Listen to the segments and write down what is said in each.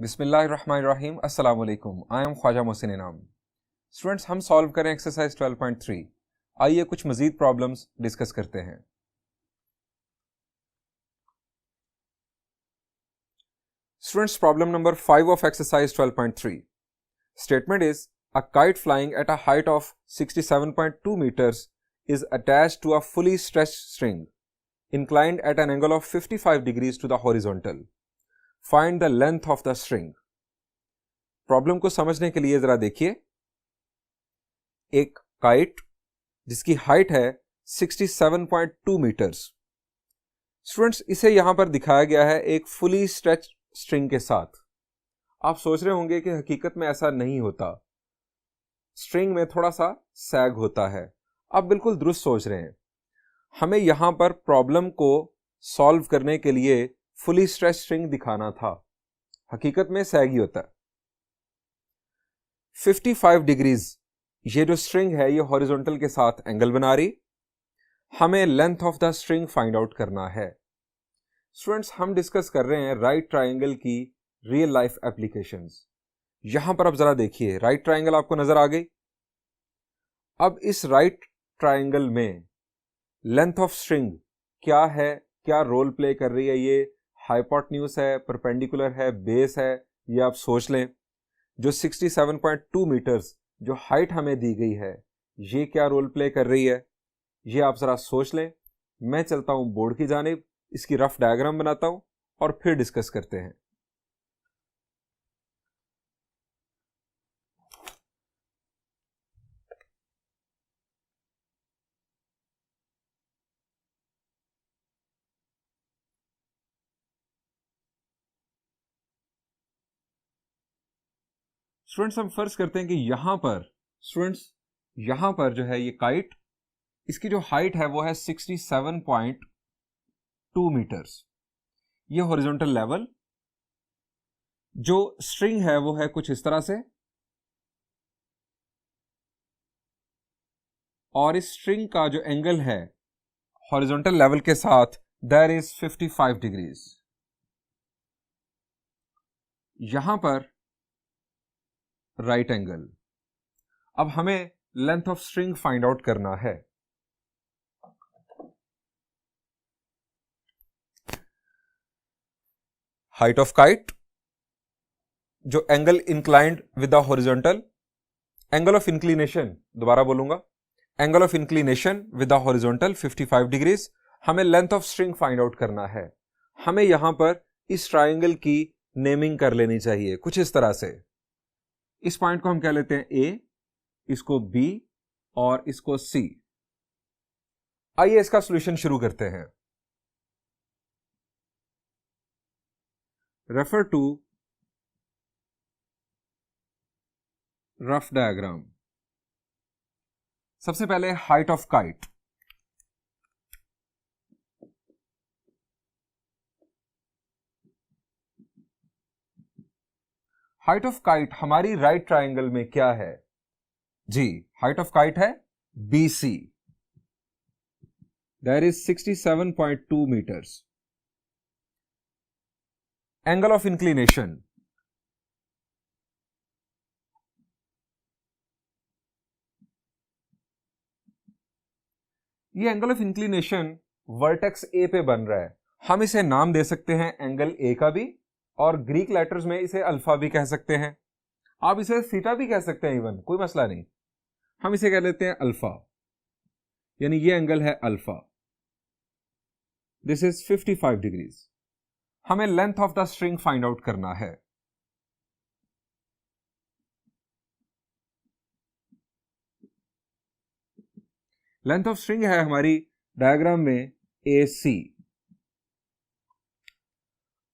बिस्मिल्लाहिर्रहमानिर्रहीम अस्सलाम वालेकुम। आई एम ख्वाजा मोहसिन इनाम। स्टूडेंट्स, हम सॉल्व करें एक्सरसाइज 12.3। आइए कुछ मजीद प्रॉब्लम्स डिस्कस करते हैं। Students, problem number 5 of exercise 12.3 statement is a kite flying at a height of 67.2 meters is attached to a fully stretched string inclined at an angle of 55 degrees to the horizontal. Find the length of the string. Problem को समझने के लिए जरा देखिए, एक kite जिसकी height है 67.2 metres. Students, इसे यहां पर दिखाया गया है एक फुली स्ट्रेच स्ट्रिंग के साथ। आप सोच रहे होंगे कि हकीकत में ऐसा नहीं होता, स्ट्रिंग में थोड़ा सा सैग होता है। आप बिल्कुल दुरुस्त सोच रहे हैं। हमें यहां पर प्रॉब्लम को सॉल्व करने के लिए फुली स्ट्रेच स्ट्रिंग दिखाना था, हकीकत में सैग ही होता है। 55 डिग्रीज ये जो स्ट्रिंग है ये हॉरिजॉन्टल के साथ एंगल बना रही। हमें length of the string find out करना है। स्टूडेंट्स, हम डिस्कस कर रहे हैं राइट ट्राइंगल की रियल लाइफ एप्लीकेशंस। यहां पर अब जरा देखिए, राइट ट्राइंगल आपको नजर आ गई। अब इस राइट ट्राइंगल में लेंथ ऑफ स्ट्रिंग क्या है, क्या रोल प्ले कर रही है, ये हाइपोटेन्यूज है, परपेंडिकुलर है, बेस है, ये आप सोच लें। जो 67.2 मीटर्स जो हाइट हमें दी गई है ये क्या रोल प्ले कर रही है, ये आप जरा सोच लें। मैं चलता हूं बोर्ड की जानिब, इसकी रफ डायग्राम बनाता हूं और फिर डिस्कस करते हैं। स्टूडेंट्स, हम फर्ज करते हैं कि यहां पर जो है ये काइट, इसकी जो हाइट है वो है 67.2 मीटर्स। ये हॉरिजॉन्टल लेवल, जो स्ट्रिंग है वो है कुछ इस तरह से, और इस स्ट्रिंग का जो एंगल है हॉरिजॉन्टल लेवल के साथ दैट इज 55 डिग्रीज। यहां पर राइट एंगल। अब हमें length of string find out करना है। हाइट ऑफ काइट, जो angle inclined with the horizontal, angle of inclination, दोबारा बोलूंगा, angle of inclination with the horizontal 55 degrees. हमें length of string find out करना है। हमें यहां पर इस ट्राइंगल की नेमिंग कर लेनी चाहिए कुछ इस तरह से। इस पॉइंट को हम कह लेते हैं ए, इसको बी और इसको सी। आइए इसका सॉल्यूशन शुरू करते हैं। Refer to rough diagram. सबसे पहले height of kite. Height of kite हमारी राइट ट्राइंगल में क्या है जी? हाइट ऑफ काइट है BC, that is 67.2 metres. Angle of inclination, ये angle of inclination vertex A पे बन रहा है। हम इसे नाम दे सकते हैं एंगल A का भी, और ग्रीक लेटर्स में इसे अल्फा भी कह सकते हैं। आप इसे थीटा भी कह सकते हैं, इवन कोई मसला नहीं। हम इसे कह लेते हैं अल्फा, यानी ये एंगल है अल्फा। This is 55 degrees. हमें length of the string find out करना है। लेंथ ऑफ स्ट्रिंग है हमारी डायग्राम में AC।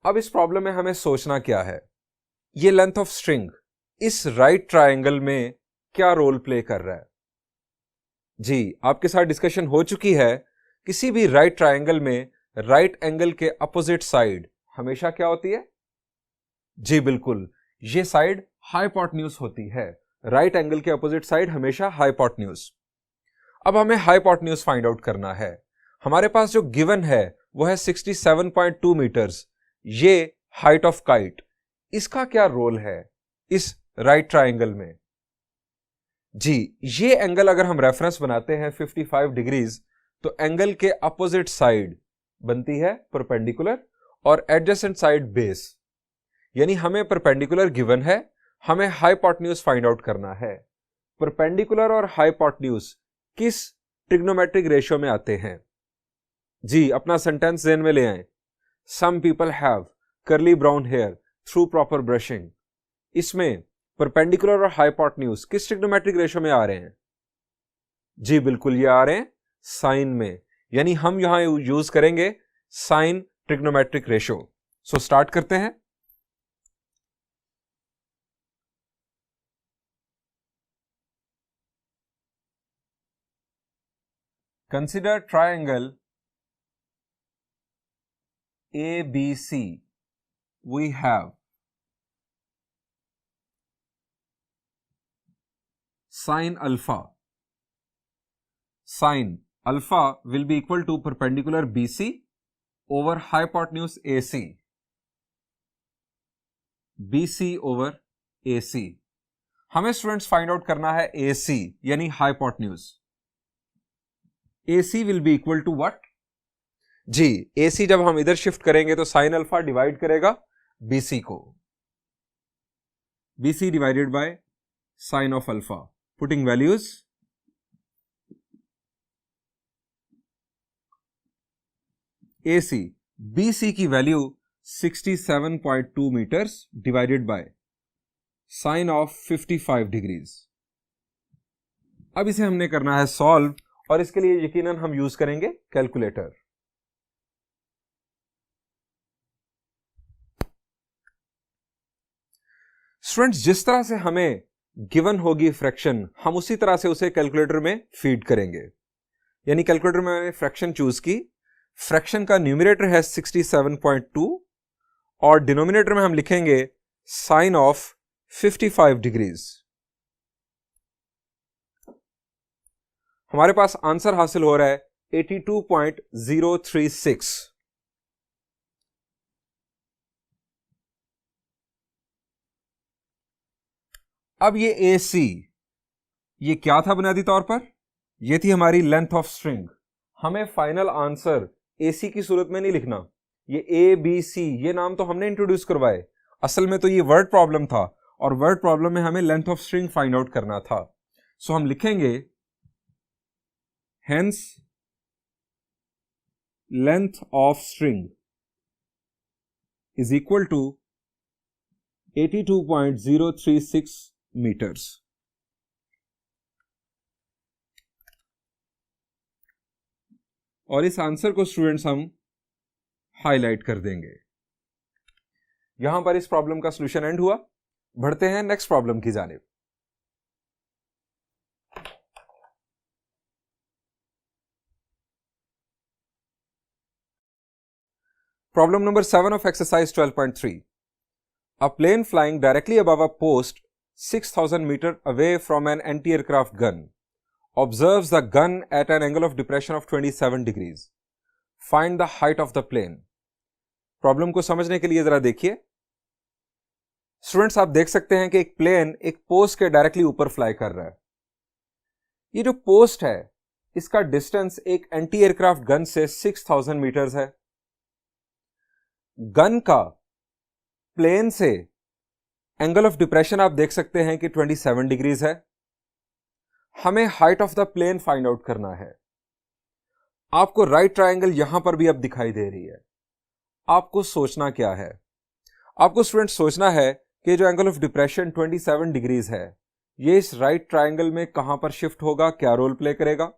अब इस प्रॉब्लम में हमें सोचना क्या है, ये लेंथ ऑफ स्ट्रिंग इस राइट ट्राइंगल में क्या रोल प्ले कर रहा है। जी, आपके साथ डिस्कशन हो चुकी है, किसी भी राइट ट्राइंगल में राइट एंगल के अपोजिट साइड हमेशा क्या होती है? जी बिल्कुल, ये साइड हाइपोटेन्यूज होती है। राइट एंगल के अपोजिट साइड हमेशा हाइपोटेन्यूज। अब हमें हाइपोटेन्यूज फाइंड आउट करना है। हमारे पास जो गिवन है वो है 67.2 मीटर्स। ये हाइट ऑफ काइट, इसका क्या रोल है इस राइट ट्राइंगल में? जी, ये एंगल अगर हम रेफरेंस बनाते हैं 55 डिग्रीज, तो एंगल के अपोजिट साइड बनती है परपेंडिकुलर और एडजेसेंट साइड बेस। यानी हमें परपेंडिकुलर गिवन है, हमें हाइपोटेन्यूज फाइंड आउट करना है। परपेंडिकुलर और हाइपोटेन्यूज किस ट्रिग्नोमेट्रिक रेशियो में आते हैं? जी, अपना सेंटेंस ज़हन में ले आए। Some people have curly brown hair through proper brushing. इसमें परपेंडिकुलर और हाइपोटेन्यूज किस ट्रिग्नोमेट्रिक रेशियो में आ रहे हैं? जी बिल्कुल, ये आ रहे हैं साइन में। यानी हम यहां यूज करेंगे sine trigonometric ratio. So start करते हैं। Consider triangle ABC. We have sine alpha. Sine alpha will be equal to perpendicular BC over hypotenuse AC. BC over AC. हमें स्टूडेंट्स फाइंड आउट करना है AC यानी hypotenuse. AC will be equal to what? जी, AC जब हम इधर shift करेंगे तो साइन अल्फा डिवाइड करेगा BC को। BC divided by sine of alpha. Putting values, AC BC की value 67.2 meters divided by sine of 55 degrees. अब इसे हमने करना है सॉल्व, और इसके लिए यकीनन हम यूज करेंगे कैलकुलेटर। स्टूडेंट्स, जिस तरह से हमें गिवन होगी फ्रैक्शन, हम उसी तरह से उसे कैलकुलेटर में फीड करेंगे। यानी कैलकुलेटर में मैंने फ्रैक्शन चूज की, फ्रैक्शन का न्यूमरेटर है 67.2 और डिनोमिनेटर में हम लिखेंगे साइन ऑफ 55 डिग्रीज। हमारे पास आंसर हासिल हो रहा है 82.036। अब ये AC, ये क्या था बुनियादी तौर पर? ये थी हमारी लेंथ ऑफ स्ट्रिंग। हमें फाइनल आंसर AC की सूरत में नहीं लिखना, ये ABC ये नाम तो हमने इंट्रोड्यूस करवाए। असल में तो ये वर्ड प्रॉब्लम था, और वर्ड प्रॉब्लम में हमें length of string find out करना था। सो हम लिखेंगे hence length of string is equal to 82.036 meters. और इस आंसर को स्टूडेंट्स हम हाईलाइट कर देंगे। यहां पर इस प्रॉब्लम का सॉल्यूशन एंड हुआ। बढ़ते हैं नेक्स्ट प्रॉब्लम की जानिब। Problem number 7 of exercise 12.3. A plane flying directly above a post 6,000 meters away from an anti-aircraft gun observes the gun at an angle of depression of 27 degrees. Find the height of the plane. Problem को समझने के लिए जरा देखिए। Students, आप देख सकते हैं कि एक प्लेन एक पोस्ट के डायरेक्टली ऊपर फ्लाई कर रहा है। ये जो पोस्ट है इसका डिस्टेंस एक एंटी एयरक्राफ्ट गन से 6,000 मीटर्स है। गन का प्लेन से एंगल ऑफ डिप्रेशन आप देख सकते हैं कि 27 डिग्रीज है। हमें height of the plane find out करना है। आपको राइट ट्रायंगल यहां पर भी अब दिखाई दे रही है। आपको सोचना क्या है? आपको स्टूडेंट सोचना है कि जो एंगल ऑफ डिप्रेशन 27 डिग्रीज है ये इस राइट ट्रायंगल में कहां पर शिफ्ट होगा, क्या रोल प्ले करेगा।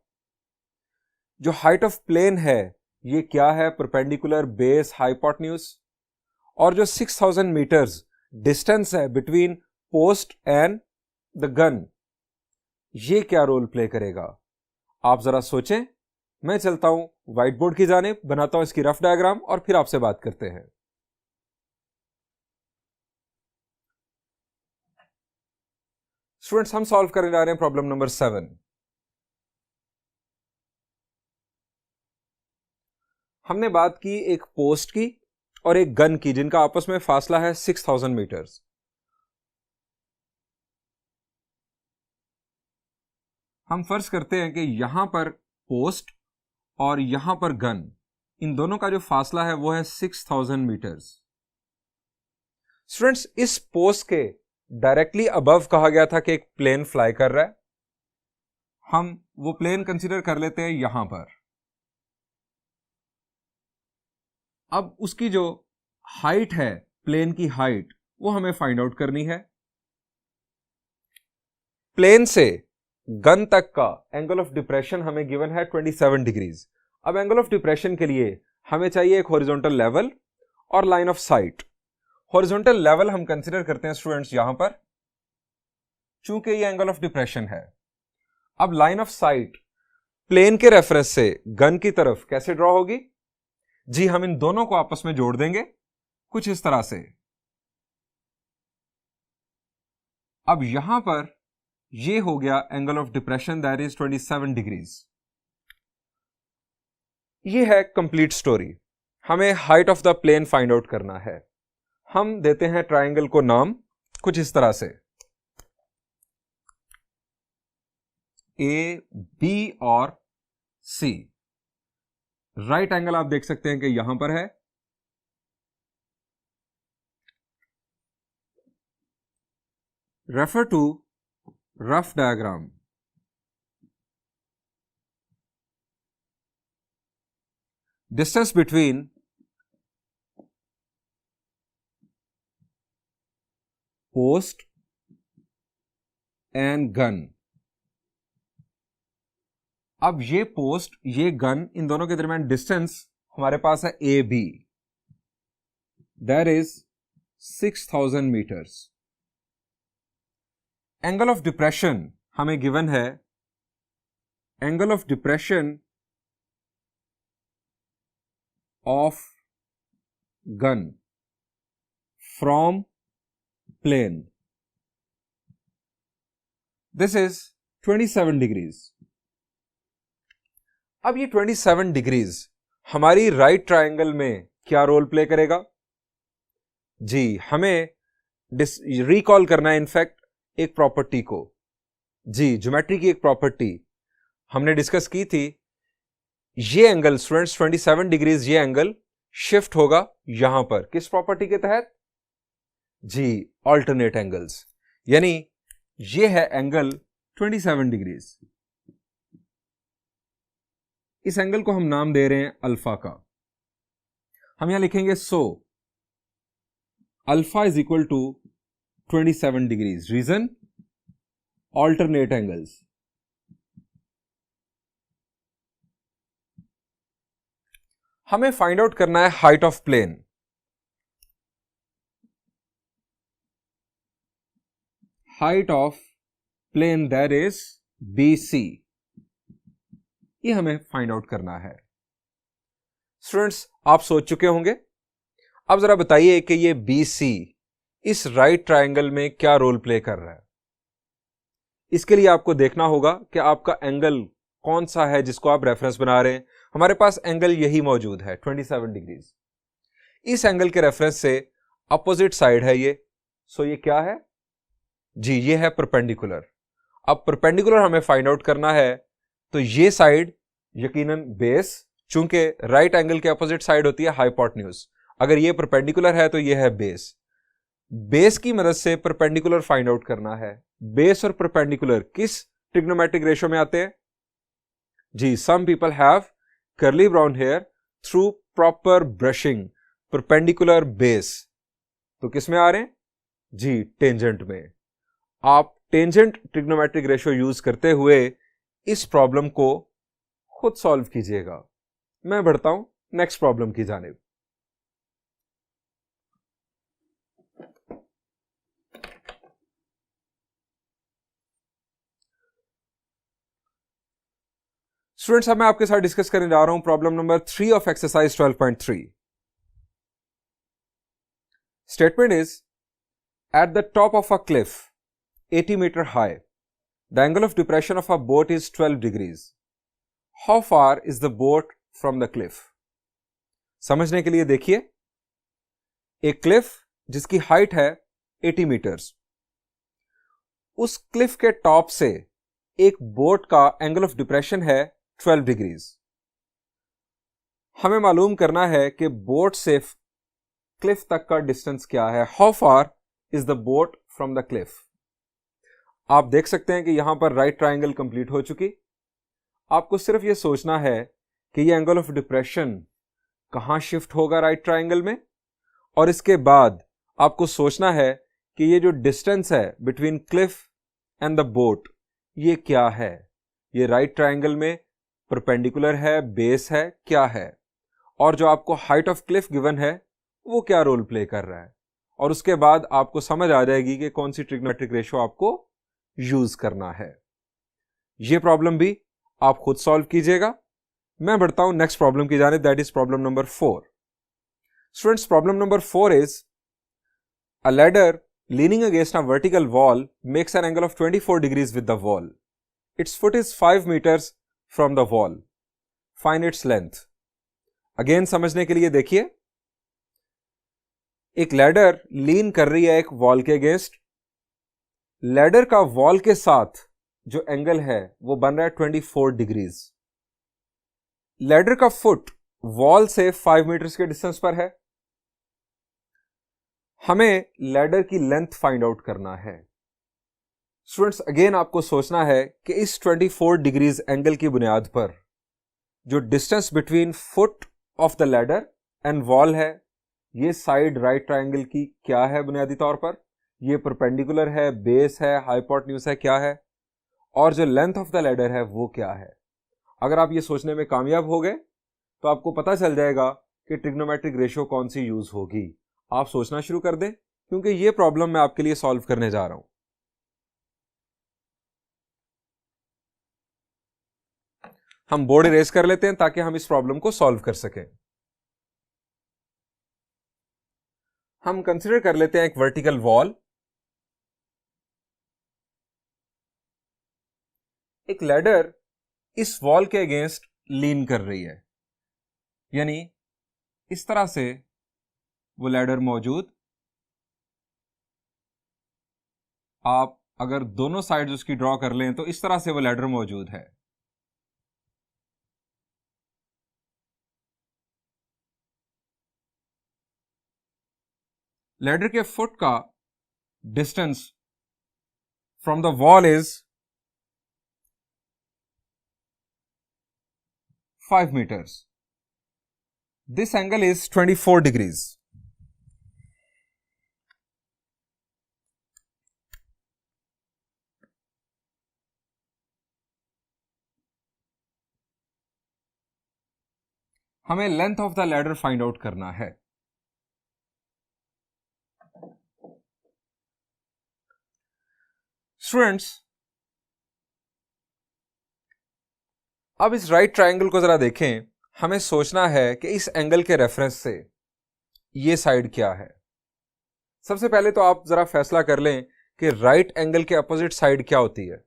जो हाइट ऑफ प्लेन है ये क्या है? Perpendicular base hypotenuse. और जो 6,000 मीटर्स डिस्टेंस है between post and the gun, ये क्या रोल प्ले करेगा? आप जरा सोचें। मैं चलता हूं व्हाइट बोर्ड की जानिब, बनाता हूं इसकी रफ डायग्राम और फिर आपसे बात करते हैं। स्टूडेंट्स, हम सॉल्व करने जा रहे हैं प्रॉब्लम नंबर 7। हमने बात की एक पोस्ट की और एक गन की, जिनका आपस में फासला है 6000 मीटर्स। हम फर्ज करते हैं कि यहां पर पोस्ट और यहां पर गन, इन दोनों का जो फासला है वो है 6000 मीटर्स। स्टूडेंट्स, इस पोस्ट के डायरेक्टली अबव कहा गया था कि एक प्लेन फ्लाई कर रहा है। हम वो प्लेन कंसीडर कर लेते हैं यहां पर। अब उसकी जो हाइट है, प्लेन की हाइट, वो हमें फाइंड आउट करनी है। प्लेन से गन तक का एंगल ऑफ डिप्रेशन हमें गिवन है 27 डिग्रीज। अब एंगल ऑफ डिप्रेशन के लिए हमें चाहिए एक हॉरिजॉन्टल लेवल और line of site. Horizontal level हम कंसीडर करते हैं स्टूडेंट्स यहां पर, चूंकि ये एंगल ऑफ डिप्रेशन है। अब लाइन ऑफ साइट प्लेन के रेफरेंस से गन की तरफ कैसे ड्रॉ होगी? जी, हम इन दोनों को आपस में जोड़ देंगे कुछ इस तरह से। अब यहां पर ये हो गया angle of depression, that is 27 degrees. ये है कंप्लीट स्टोरी। हमें height of the plane find out करना है। हम देते हैं ट्राइंगल को नाम कुछ इस तरह से, ए, बी और सी। राइट एंगल आप देख सकते हैं कि यहां पर है। Refer to rough diagram. Distance between post and gun. अब ये पोस्ट, ये गन, इन दोनों के दरमियान डिस्टेंस हमारे पास है A B, that is 6000 meters. Angle of depression हमें गिवन है, angle of depression of gun from plane, this is 27 degrees. अब ये 27 डिग्रीज हमारी राइट ट्रायंगल में क्या रोल प्ले करेगा? जी, हमें रिकॉल करना है इनफैक्ट एक प्रॉपर्टी को। जी, ज्योमेट्री की एक प्रॉपर्टी हमने डिस्कस की थी। ये एंगल स्टूडेंट्स 27 डिग्रीज, ये एंगल शिफ्ट होगा यहां पर किस प्रॉपर्टी के तहत? जी, ऑल्टरनेट एंगल्स। यानी ये है एंगल 27 डिग्रीज। इस एंगल को हम नाम दे रहे हैं अल्फा का। हम यहां लिखेंगे so alpha is equal to 27 degrees. Reason, alternate angles. हमें फाइंड आउट करना है height of plane. Height of plane that is BC, ये हमें फाइंड आउट करना है। स्टूडेंट्स, आप सोच चुके होंगे। अब जरा बताइए कि ये BC इस राइट ट्रायंगल में क्या रोल प्ले कर रहा है। इसके लिए आपको देखना होगा कि आपका एंगल कौन सा है जिसको आप रेफरेंस बना रहे हैं। हमारे पास एंगल यही मौजूद है 27 डिग्रीज। इस एंगल के रेफरेंस से अपोजिट साइड है ये। सो ये क्या है? जी, ये है परपेंडिकुलर। अब परपेंडिकुलर हमें फाइंड आउट करना है, तो ये साइड यकीनन बेस, चूंकि राइट एंगल के अपोजिट साइड होती है हाइपोटेन्यूज। अगर ये परपेंडिकुलर है तो ये है बेस। बेस की मदद से परपेंडिकुलर फाइंड आउट करना है। बेस और परपेंडिकुलर किस ट्रिग्नोमेट्रिक रेशियो में आते हैं? जी, some people have curly brown hair through proper brushing perpendicular base. तो किस में आ रहे हैं? जी, टेंजेंट में। आप टेंजेंट ट्रिग्नोमेट्रिक रेशियो यूज करते हुए इस प्रॉब्लम को खुद सॉल्व कीजिएगा। मैं बढ़ता हूं नेक्स्ट प्रॉब्लम की जानिब। स्टूडेंट्स, अब मैं आपके साथ डिस्कस करने जा रहा हूं problem number 3 of exercise 12.3। Statement is, at the top of a cliff 80 meter high, the angle of depression of a boat is 12 degrees. How far is the boat from the cliff? समझने के लिए देखिए, एक Cliff जिसकी height है 80 metres, उस Cliff के top से एक बोट का एंगल ऑफ डिप्रेशन है 12 डिग्रीज। हमें मालूम करना है कि बोट से क्लिफ तक का डिस्टेंस क्या है। How far is the boat from the Cliff. आप देख सकते हैं कि यहां पर राइट ट्रायंगल कंप्लीट हो चुकी। आपको सिर्फ यह सोचना है कि यह एंगल ऑफ डिप्रेशन कहां शिफ्ट होगा राइट ट्रायंगल में, और इसके बाद आपको सोचना है कि ये जो डिस्टेंस है between Cliff and the boat ये क्या है। ये राइट ट्रायंगल में परपेंडिकुलर है, बेस है, क्या है, और जो आपको हाइट ऑफ क्लिफ गिवन है वो क्या रोल प्ले कर रहा है। और उसके बाद आपको समझ आ जाएगी कि कौन सी ट्रिग्नोमेट्रिक रेशियो आपको यूज करना है। ये प्रॉब्लम भी आप खुद सॉल्व कीजिएगा। मैं बढ़ता हूं नेक्स्ट प्रॉब्लम की जाने, that is problem number 4। Students, problem number 4 is a ladder leaning against a vertical wall makes an angle of 24 degrees with the wall. Its foot is 5 meters from the wall. Find its length. Again समझने के लिए देखिए, एक ladder लीन कर रही है एक wall के अगेंस्ट। लैडर का वॉल के साथ जो एंगल है वो बन रहा है 24 डिग्रीज। लैडर का फुट वॉल से 5 मीटर्स के डिस्टेंस पर है। हमें लैडर की लेंथ फाइंड आउट करना है। स्टूडेंट्स, अगेन आपको सोचना है कि इस 24 डिग्रीज एंगल की बुनियाद पर जो distance between foot of the ladder and wall है, ये साइड राइट ट्रायंगल की क्या है बुनियादी तौर पर। ये परपेंडिकुलर है, बेस है, हाइपोटेन्यूज है, क्या है, और जो लेंथ ऑफ द लैडर है वो क्या है। अगर आप ये सोचने में कामयाब हो गए तो आपको पता चल जाएगा कि ट्रिग्नोमेट्रिक रेशियो कौन सी यूज होगी। आप सोचना शुरू कर दें, क्योंकि ये प्रॉब्लम मैं आपके लिए सॉल्व करने जा रहा हूं। हम बोर्ड इरेज कर लेते हैं ताकि हम इस प्रॉब्लम को सॉल्व कर सकें। हम कंसीडर कर लेते हैं एक वर्टिकल वॉल। एक लैडर इस वॉल के अगेंस्ट लीन कर रही है, यानी इस तरह से वो लैडर मौजूद। आप अगर दोनों साइड्स उसकी ड्रॉ कर लें तो इस तरह से वो लैडर मौजूद है। लैडर के फुट का distance from the wall is 5 meters. This angle is 24 degrees. हमें length of the ladder find out करना है। स्टूडेंट्स, अब इस राइट ट्रायंगल को जरा देखें। हमें सोचना है कि इस एंगल के रेफरेंस से ये साइड क्या है। सबसे पहले तो आप जरा फैसला कर लें कि राइट एंगल के अपोजिट साइड क्या होती है।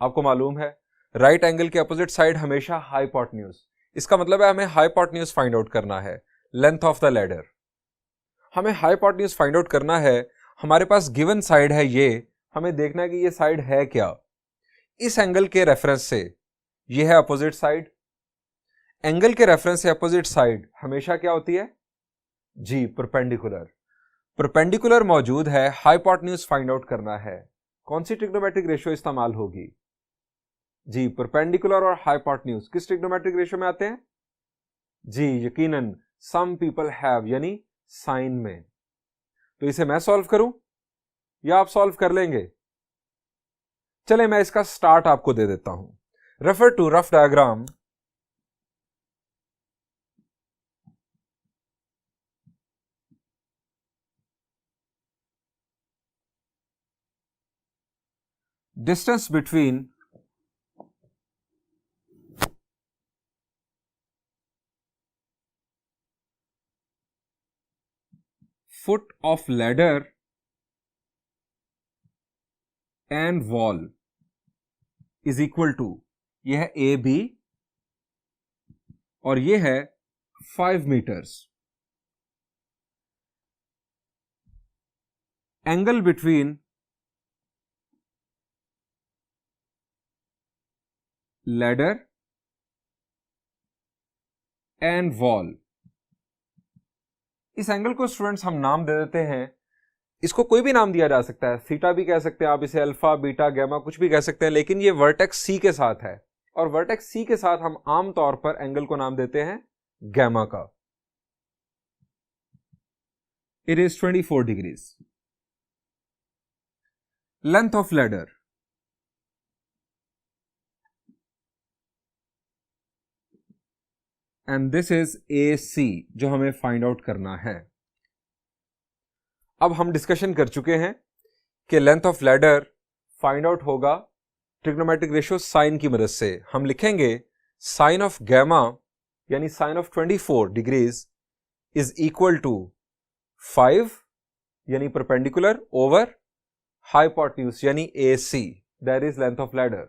आपको मालूम है राइट एंगल के अपोजिट साइड हमेशा हाइपोटेन्यूज। इसका मतलब है हमें हाइपोटेन्यूज फाइंड आउट करना है, लेंथ ऑफ द लैडर। हमें हाइपोटेन्यूज फाइंड आउट करना है। हमारे पास गिवन साइड है ये, हमें देखना है कि ये साइड है क्या। इस एंगल के रेफरेंस से ये है अपोजिट साइड। एंगल के रेफरेंस से अपोजिट साइड हमेशा क्या होती है जी, परपेंडिकुलर। परपेंडिकुलर मौजूद है, हाइपोटेन्यूज फाइंड आउट करना है। कौन सी ट्रिग्नोमेट्रिक रेशियो इस्तेमाल होगी जी, परपेंडिकुलर और हाइपोटेन्यूज किस ट्रिग्नोमेट्रिक रेशियो में आते हैं जी, यकीनन सम पीपल हैव, यानी साइन में। तो इसे मैं सॉल्व करूं या आप सॉल्व कर लेंगे? चले मैं इसका स्टार्ट आपको दे देता हूं। Refer to rough diagram. Distance between foot of ladder and wall is equal to, यह है ए बी और यह है 5 meters. Angle between ladder and wall. इस एंगल को स्टूडेंट्स हम नाम दे देते हैं, इसको कोई भी नाम दिया जा सकता है, थीटा भी कह सकते हैं आप, इसे अल्फा बीटा गैमा कुछ भी कह सकते हैं, लेकिन ये वर्टेक्स सी के साथ है और वर्टेक्स सी के साथ हम आम तौर पर एंगल को नाम देते हैं गैमा का। It is 24 degrees. Length of ladder, and this is AC जो हमें फाइंड आउट करना है। अब हम डिस्कशन कर चुके हैं कि length of ladder find out होगा ट्रिग्नोमेट्रिक रेशियो साइन की मदद से। हम लिखेंगे साइन ऑफ गैमा यानी sine of 24 degrees is equal to 5 यानी परपेंडिकुलर ओवर हाइपोटेन्यूज यानी AC, that is length of ladder.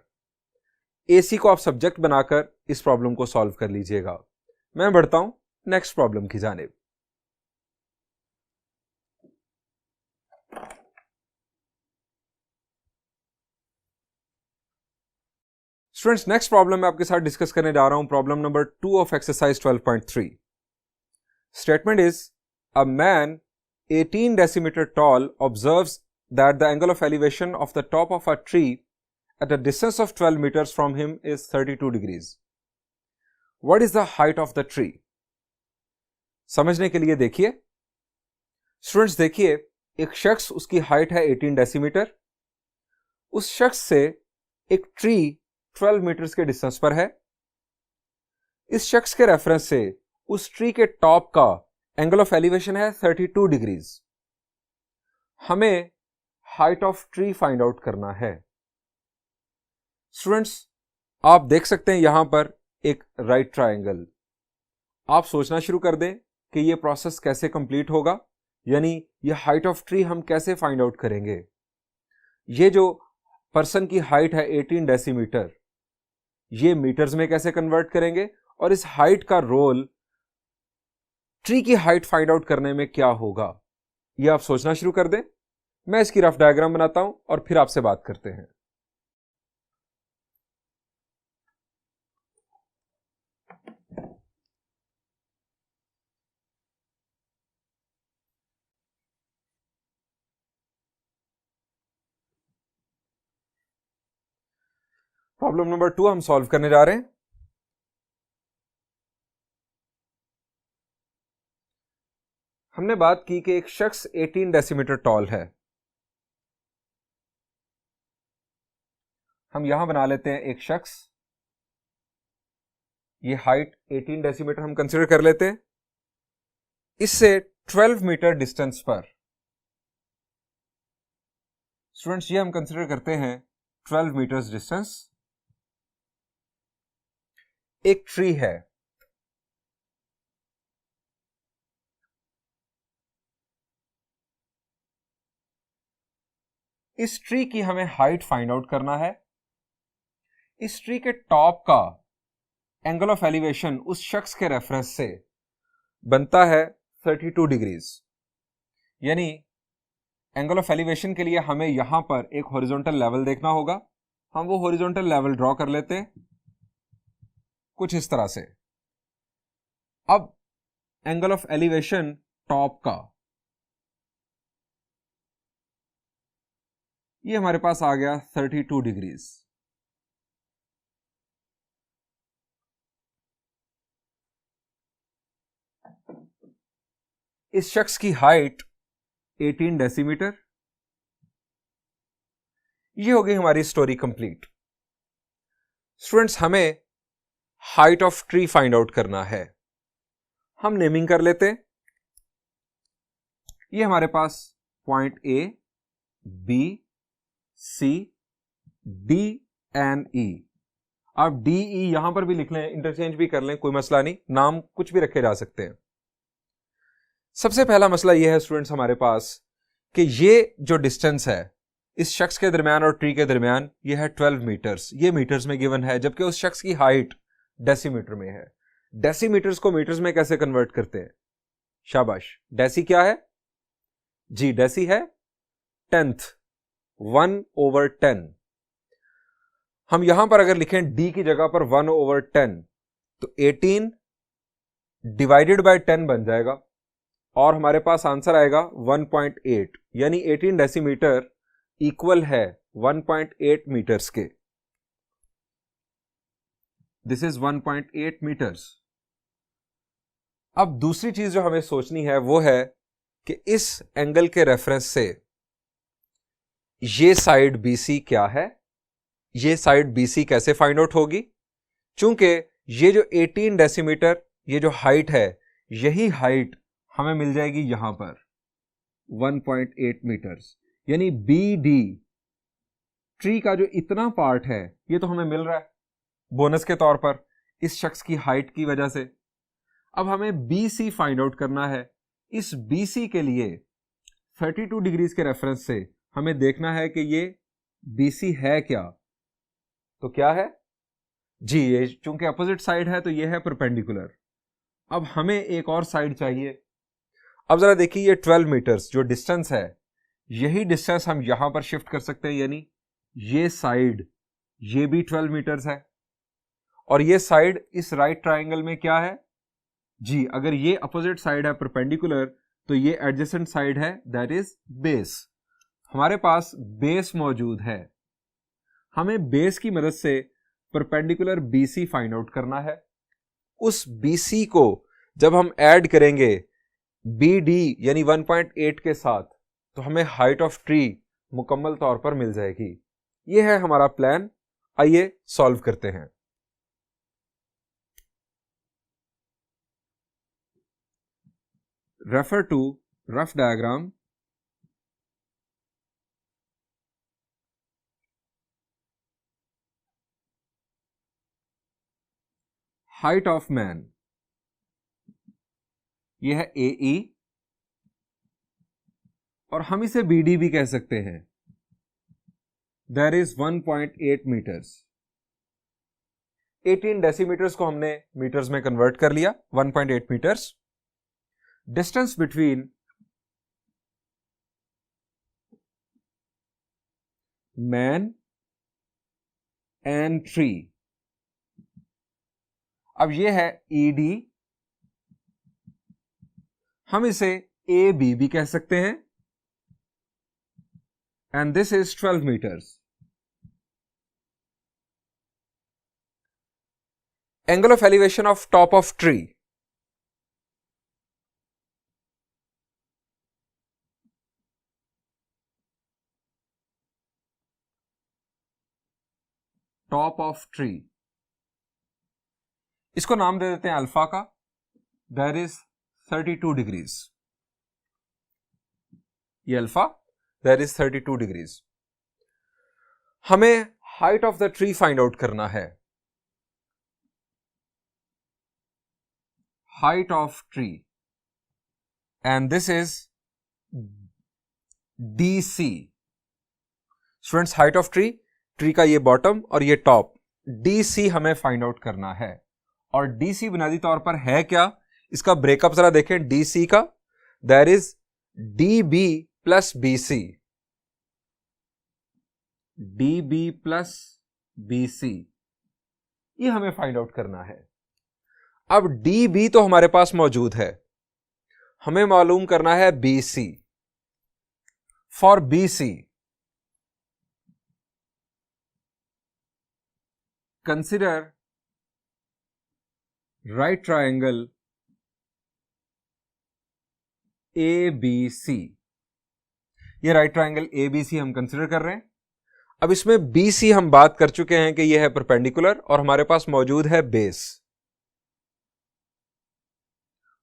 AC को आप सब्जेक्ट बनाकर इस प्रॉब्लम को सॉल्व कर लीजिएगा। मैं बढ़ता हूं नेक्स्ट प्रॉब्लम की जानिब। स्टूडेंट्स, नेक्स्ट प्रॉब्लम मैं आपके साथ डिस्कस करने जा रहा हूं, problem number 2 of exercise 12.3। Statement is a man 18 decimeter tall observes that the angle of elevation of the top of a tree at a distance of 12 meters from him is 32 degrees. What is the height of the tree? समझने के लिए देखिए students, देखिए एक शख्स, उसकी height है 18 decimetre, उस शख्स से एक ट्री 12 मीटर्स के डिस्टेंस पर है। इस शख्स के रेफरेंस से उस ट्री के टॉप का एंगल ऑफ एलिवेशन है 32 डिग्रीज। हमें height of tree find out करना है। स्टूडेंट्स, आप देख सकते हैं यहां पर एक राइट ट्रायंगल। आप सोचना शुरू कर दें कि यह प्रोसेस कैसे कंप्लीट होगा, यानी ये हाइट ऑफ ट्री हम कैसे फाइंड आउट करेंगे। ये जो पर्सन की हाइट है 18 डेसीमीटर, ये मीटर्स में कैसे कन्वर्ट करेंगे और इस हाइट का रोल ट्री की हाइट फाइंड आउट करने में क्या होगा, ये आप सोचना शुरू कर दें। मैं इसकी रफ डायग्राम बनाता हूं और फिर आपसे बात करते हैं। प्रॉब्लम नंबर 2 हम सॉल्व करने जा रहे हैं। हमने बात की कि एक शख्स 18 डेसीमीटर टॉल है। हम यहां बना लेते हैं एक शख्स, ये हाइट 18 डेसीमीटर हम कंसीडर कर लेते हैं। इससे 12 मीटर डिस्टेंस पर स्टूडेंट्स, ये हम कंसीडर करते हैं 12 मीटर्स डिस्टेंस, एक ट्री है। इस ट्री की हमें हाइट फाइंड आउट करना है। इस ट्री के टॉप का एंगल ऑफ एलिवेशन उस शख्स के रेफरेंस से बनता है 32 डिग्रीज, यानी एंगल ऑफ एलिवेशन के लिए हमें यहां पर एक हॉरिजॉन्टल लेवल देखना होगा। हम वो हॉरिजॉन्टल लेवल ड्रॉ कर लेते हैं कुछ इस तरह से। अब एंगल ऑफ एलिवेशन टॉप का, ये हमारे पास आ गया 32 डिग्रीज। इस शख्स की हाइट 18 डेसीमीटर। ये हो गई हमारी स्टोरी कंप्लीट। स्टूडेंट्स, हमें height of tree find out करना है। हम नेमिंग कर लेते हैं। ये हमारे पास point A, B, C, D and E। आप D, E यहां पर भी लिख लें, इंटरचेंज भी कर लें, कोई मसला नहीं, नाम कुछ भी रखे जा सकते हैं। सबसे पहला मसला यह है स्टूडेंट्स हमारे पास कि ये जो डिस्टेंस है इस शख्स के दरमियान और ट्री के दरमियान, ये है 12 मीटर्स। ये मीटर्स में गिवन है, जबकि उस शख्स की हाइट डेसीमीटर में है। डेसीमीटर्स को मीटर्स में कैसे कन्वर्ट करते हैं? शाबाश, डेसी क्या है जी? डेसी है 10th, 1/10। हम यहां पर अगर लिखें d की जगह पर 1/10 तो 18 डिवाइडेड बाय 10 बन जाएगा और हमारे पास आंसर आएगा 1.8, यानी 18 डेसीमीटर इक्वल है 1.8 मीटर्स के। This is 1.8 meters. अब दूसरी चीज जो हमें सोचनी है वो है कि इस एंगल के रेफरेंस से ये साइड BC क्या है, ये साइड BC कैसे फाइंड आउट होगी। चूंकि ये जो 18 डेसीमीटर ये जो हाइट है, यही हाइट हमें मिल जाएगी यहां पर 1.8 मीटर्स, यानी BD ट्री का जो इतना पार्ट है ये तो हमें मिल रहा है बोनस के तौर पर इस शख्स की हाइट की वजह से। अब हमें BC फाइंड आउट करना है। इस BC के लिए 32 डिग्रीज के रेफरेंस से हमें देखना है कि ये BC है क्या। तो क्या है जी, ये चूंकि अपोजिट साइड है तो ये है परपेंडिकुलर। अब हमें एक और साइड चाहिए। अब जरा देखिए, ये 12 मीटर्स जो डिस्टेंस है, यही डिस्टेंस हम यहां पर शिफ्ट कर सकते हैं, यानी ये साइड ये भी 12 मीटर्स है और ये साइड इस राइट ट्राइंगल में क्या है जी, अगर ये अपोजिट साइड है परपेंडिकुलर तो ये एडजेसेंट साइड है, दैट इज बेस। हमारे पास बेस मौजूद है। हमें बेस की मदद से परपेंडिकुलर BC फाइंड आउट करना है। उस BC को जब हम ऐड करेंगे BD यानी 1.8 के साथ तो हमें हाइट ऑफ ट्री मुकम्मल तौर पर मिल जाएगी। यह है हमारा प्लान। आइए सॉल्व करते हैं। Refer to rough diagram. Height of man यह है AE और हम इसे BD भी कह सकते हैं। That is 1.8 metres. 18 डेसीमीटर्स को हमने मीटर्स में कन्वर्ट कर लिया, 1.8 meters. Distance between man and tree, अब यह है ED, हम इसे AB भी कह सकते हैं, and this is 12 meters. Angle of elevation of top of tree, top of tree, इसको नाम दे देते हैं अल्फा का, दैट इज 32 डिग्रीज। ये अल्फा, दैट इज 32 डिग्रीज। हमें height of the tree find out करना है। Height of tree and this is DC। Students, height of tree, tree का ये बॉटम और ये टॉप, DC हमें फाइंड आउट करना है। और DC बुनियादी तौर पर है क्या, इसका ब्रेकअप जरा देखें DC का, that is DB plus BC। DB plus BC, ये हमें फाइंड आउट करना है। अब DB तो हमारे पास मौजूद है, हमें मालूम करना है BC। For BC consider right triangle ABC। ये राइट ट्रायंगल ABC हम कंसिडर कर रहे हैं। अब इसमें BC हम बात कर चुके हैं कि यह है परपेंडिकुलर और हमारे पास मौजूद है base.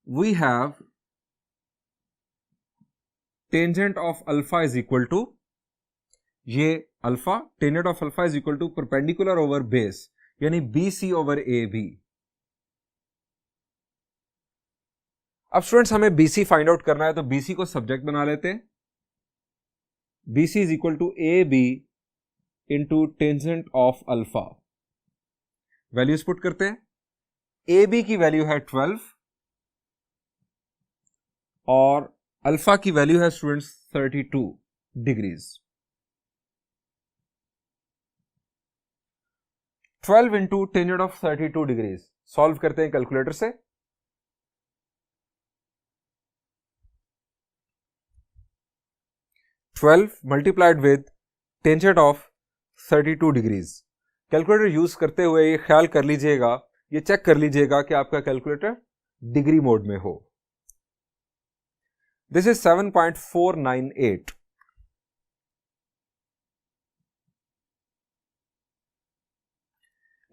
We have tangent of alpha is equal to, ये alpha, tangent of alpha is equal to perpendicular over base, यानी BC ओवर AB। अब स्टूडेंट्स हमें BC फाइंड आउट करना है तो BC को सब्जेक्ट बना लेते हैं। BC is equal to AB into tangent of alpha. Values put करते हैं। AB की वैल्यू है 12 और अल्फा की वैल्यू है students 32। Degrees. 12 into tangent of 32 degrees solve करते हैं कैलकुलेटर से। Twelve multiplied with tangent of 32 degrees. Calculator use करते हुए ये ख्याल कर लीजिएगा, ये चेक कर लीजिएगा कि आपका कैलकुलेटर डिग्री मोड में हो। This is 7.498।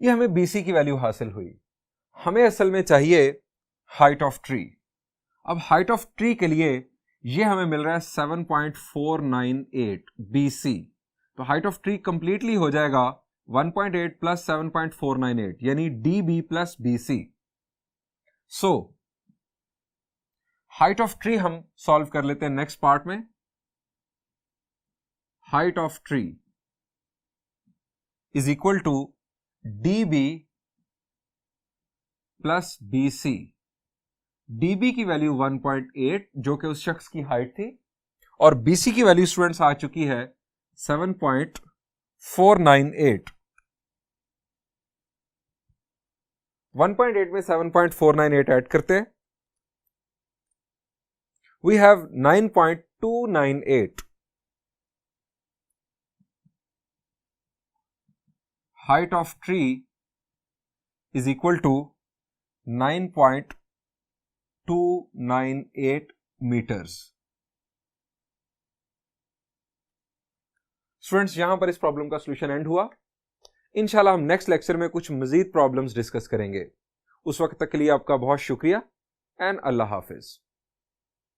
ये हमें BC की वैल्यू हासिल हुई। हमें असल में चाहिए हाइट ऑफ ट्री। अब हाइट ऑफ ट्री के लिए ये हमें मिल रहा है 7.498 BC। तो हाइट ऑफ ट्री कंप्लीटली हो जाएगा 1.8 प्लस 7.498 यानी DB plus BC। So height of tree हम सॉल्व कर लेते हैं नेक्स्ट पार्ट में। Height of tree is equal to DB plus BC। DB की वैल्यू 1.8 जो कि उस शख्स की हाइट थी, और BC की वैल्यू स्टूडेंट्स आ चुकी है 7.498। 1.8 में 7.498 ऐड करते हैं, we have 9.298। Height of tree is equal to 9.298 meters. Students यहां पर इस प्रॉब्लम का सॉल्यूशन एंड हुआ। इंशाल्लाह हम नेक्स्ट लेक्चर में कुछ मजीद प्रॉब्लम्स डिस्कस करेंगे। उस वक्त तक के लिए आपका बहुत शुक्रिया एंड अल्लाह हाफिज।